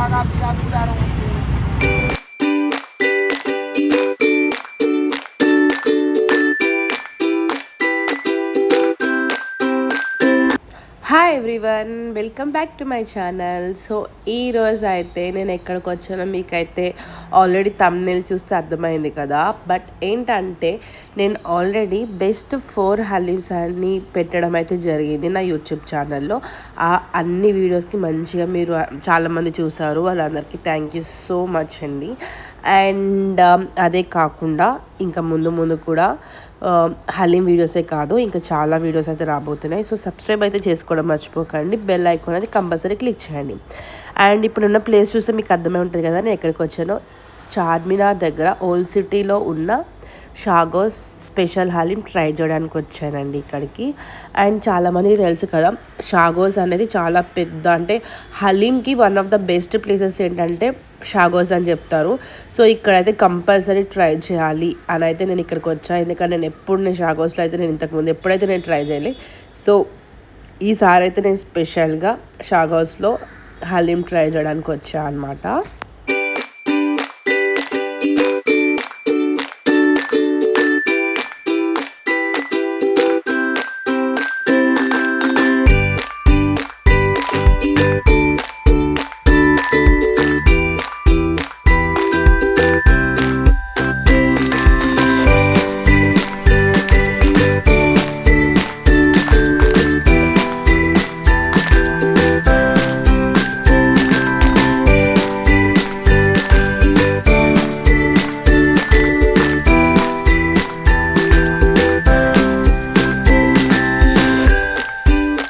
Hi everyone, welcome back to my channel. So ఈరోజు అయితే నేను ఎక్కడికి వచ్చానో మీకైతే ఆల్రెడీ థంబ్నెయిల్ చూస్తే అర్థమైంది కదా. బట్ ఏంటంటే నేను ఆల్రెడీ బెస్ట్ 4 హలీమ్స్ అని పెట్టడం అయితే జరిగింది నా యూట్యూబ్ ఛానల్లో. ఆ అన్ని వీడియోస్కి మంచిగా మీరు చాలామంది చూసారు, వాళ్ళందరికీ థ్యాంక్ యూ సో మచ్ అండి. అండ్ అదే కాకుండా ఇంకా ముందు కూడా హలీం వీడియోసే కాదు, ఇంకా చాలా వీడియోస్ అయితే రాబోతున్నాయి. సో సబ్స్క్రైబ్ అయితే చేసుకోవడం మర్చిపోకండి, బెల్ ఐకాన్ అది కంపల్సరీ క్లిక్ చేయండి. అండ్ ఇప్పుడున్న ప్లేస్ చూస్తే మీకు అర్థమై ఉంటుంది కదా నేను ఎక్కడికి వచ్చానో. చార్మినార్ దగ్గర ఓల్డ్ సిటీలో ఉన్న షాగోస్ స్పెషల్ హలీం ట్రై చేయడానికి వచ్చానండి ఇక్కడికి. అండ్ చాలామందికి తెలుసు కదా, షాగోస్ అనేది చాలా పెద్ద, అంటే హలీంకి one of the best places ఏంటంటే షాగోస్ అని చెప్తారు. సో ఇక్కడైతే కంపల్సరీ ట్రై చేయాలి అని అయితే నేను ఇక్కడికి వచ్చాను. ఎందుకంటే నేను షాగోస్లో అయితే నేను ఇంతకుముందు ఎప్పుడైతే నేను ట్రై చేయలేదు. సో ఈసారి అయితే నేను స్పెషల్గా షాగోస్లో హలీం ట్రై చేయడానికి వచ్చాను అనమాట.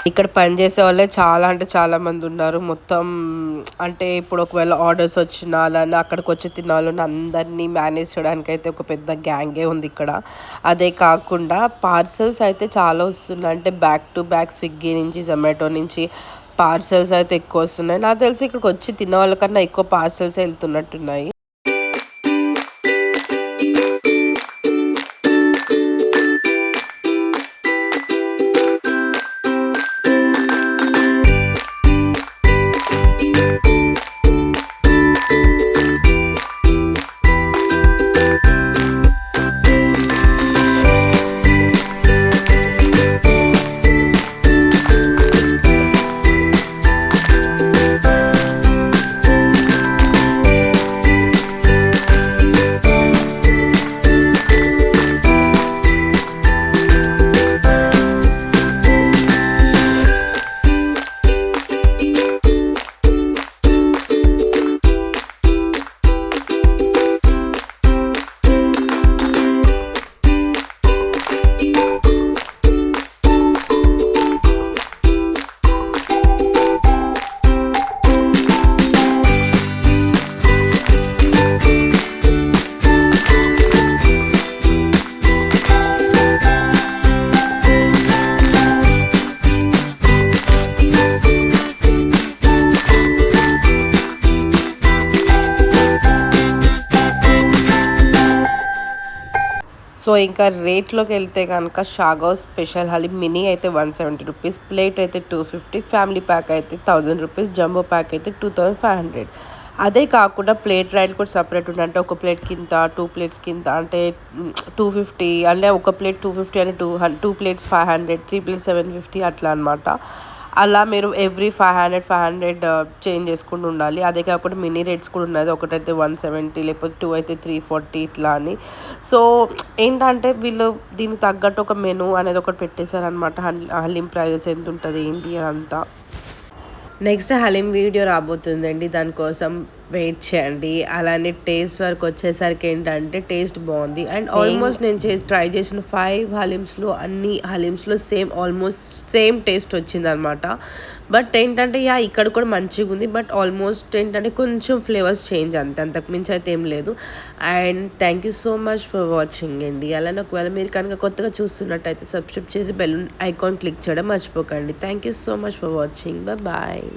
ఇక్కడ పనిచేసే వాళ్ళే చాలా అంటే చాలా మంది ఉన్నారు. మొత్తం అంటే ఇప్పుడు ఒకవేళ ఆర్డర్స్ వచ్చినా అలానే అక్కడికి వచ్చి తినాలని అందరినీ మేనేజ్ చేయడానికి అయితే ఒక పెద్ద గ్యాంగే ఉంది ఇక్కడ. అదే కాకుండా పార్సల్స్ అయితే చాలా వస్తున్నాయి, అంటే బ్యాక్ టు బ్యాక్ స్విగ్గీ నుంచి జొమాటో నుంచి పార్సల్స్ అయితే ఎక్కువ వస్తున్నాయి. నాకు తెలిసి ఇక్కడికి వచ్చి తినే వాళ్ళకన్నా ఎక్కువ పార్సల్స్ వెళ్తున్నట్టున్నాయి. సో ఇంకా రేట్లోకి వెళ్తే కనుక షాగోస్ స్పెషల్ హలీం మినీ అయితే 170 రూపీస్, ప్లేట్ అయితే 250, ఫ్యామిలీ ప్యాక్ అయితే 1000 రూపీస్, జంబో ప్యాక్ అయితే 2500. అదే కాకుండా ప్లేట్ రైల్ కూడా సపరేట్ ఉంటుంది, అంటే ఒక ప్లేట్ కింద 2 ప్లేట్స్ కింద అంటే 250, అంటే ఒక ప్లేట్ 250 అంటే 2 ప్లేట్స్ 500, 3 ప్లేట్స్ 750 అట్లా అనమాట. అలా మీరు ఎవ్రీ 500 చేంజ్ చేసుకుంటూ ఉండాలి. అదే కాకుండా మినీ రేట్స్ కూడా ఉన్నది, ఒకటైతే 170 లేకపోతే 2 అయితే 340 ఇట్లా అని. సో ఏంటంటే వీళ్ళు దీనికి తగ్గట్టు ఒక మెనూ అనేది ఒకటి పెట్టేశారనమాట. హలీం ప్రైజెస్ ఎంత ఉంటుంది ఏంటి అంతా. నెక్స్ట్ హలీం వీడియో రాబోతుందండి, దానికోసం వెయిట్ చేయండి. అలానే టేస్ట్ వరకు వచ్చేసరికి ఏంటంటే టేస్ట్ బాగుంది. అండ్ ఆల్మోస్ట్ నేను ట్రై చేసిన 5 హలీమ్స్లో అన్ని హలీమ్స్లో ఆల్మోస్ట్ సేమ్ టేస్ట్ వచ్చింది అనమాట. బట్ ఏంటంటే ఇక్కడ కూడా మంచిగా ఉంది, బట్ ఆల్మోస్ట్ ఏంటంటే కొంచెం ఫ్లేవర్స్ చేంజ్ అంతకుమించి అయితే ఏం లేదు. And thank you so much for watching అండి. అలానే ఒకవేళ మీరు కనుక కొత్తగా చూస్తున్నట్టయితే సబ్స్క్రైబ్ చేసి బెల్ ఐకాన్ క్లిక్ చేయడం మర్చిపోకండి. Thank you so much for watching. Bye.